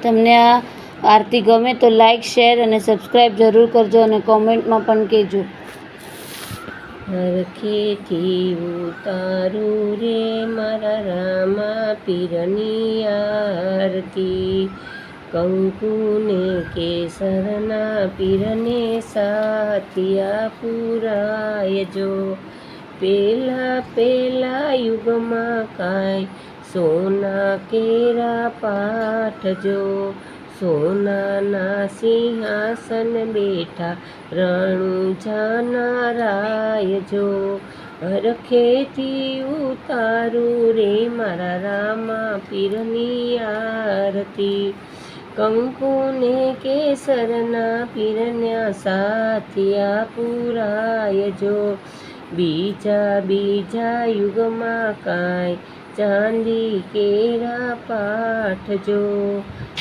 તમને આ આરતી ગમે તો લાઈક, શેર અને સબસ્ક્રાઈબ જરૂર કરજો અને કોમેન્ટમાં પણ કહેજો. હરખેથી ઉતારું રે મારા રામા પીરની આરતી, કંકુને કેસરના પીરને સાથિયા પુરાયજો. પેલા યુગમાં કાંઈ સોના કેરા પાઠજો, સોનાના સિંહાસન બેઠા રણુજાના રાયજો. હરખેથી ઉતારું રે મારા રામા પીરની આરતી, કંકુને કેસરના પીરના સાથિયા પુરાયજો. બીજા યુગમાં કાંઈ ચાંદી કેરા પાઠજો,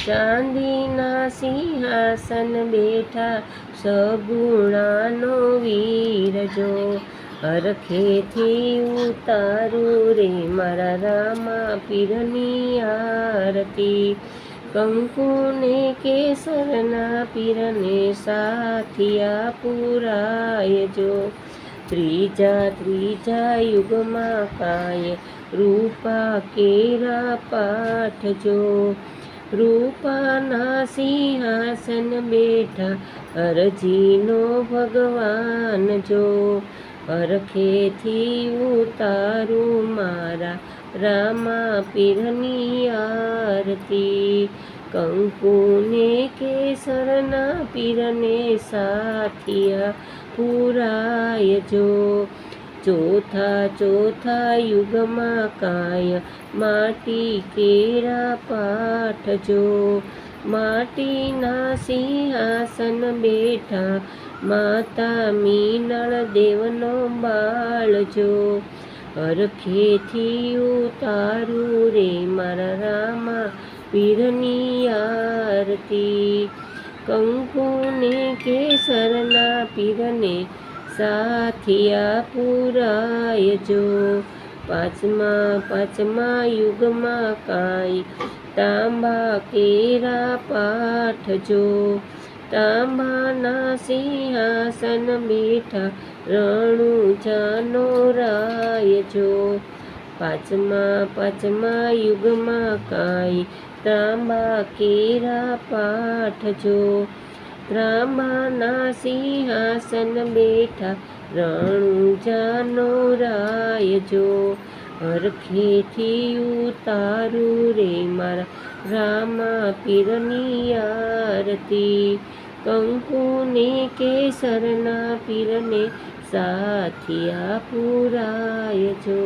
ચાંદીના સિંહાસન બેઠા સગુણાનો વીરજો. હરખેથી ઉતારું રે મારા રામા પીરની આરતી, કંકુને કેસરના પીરને સાથિયા પુરાયજો. ત્રીજા યુગમાં કાંઈ રૂપા કેરા પાઠજો, રૂપાના સિંહાસન બેઠા હરજીનો ભગવાન જો. હરખેથી ઉતારું મારા રામા પીરની આરતી, કંકુને કેસરના પીરને સાથિયા પુરાયજો. ચોથા યુગમાં કાંઈ માટી કેરા પાઠજો, માટીના સિંહાસન બેઠા માતા મીનળ દેવનો બાળજો. હરખેથી ઉતારું રે મારા રામા પીરની આરતી, કંકુને કેસરના પીરને સાથિયા પુરાયજો. પાંચમા યુગમાં કાંઈ તાંબા કેરા પાઠજો, તાંબાના સિંહાસન બેઠા રણુજાનો રાયજો. પાંચમા યુગમાં કાંઈ તાંબા કેરા પાઠજો, ત્રાંબાના સિંહાસન બેઠા રણુજાનો રાયજો. હરખેથી ઉતારું રે મારા રામા પીરની આરતી, કંકુને કેસરના પીરને સાથિયા પુરાયજો.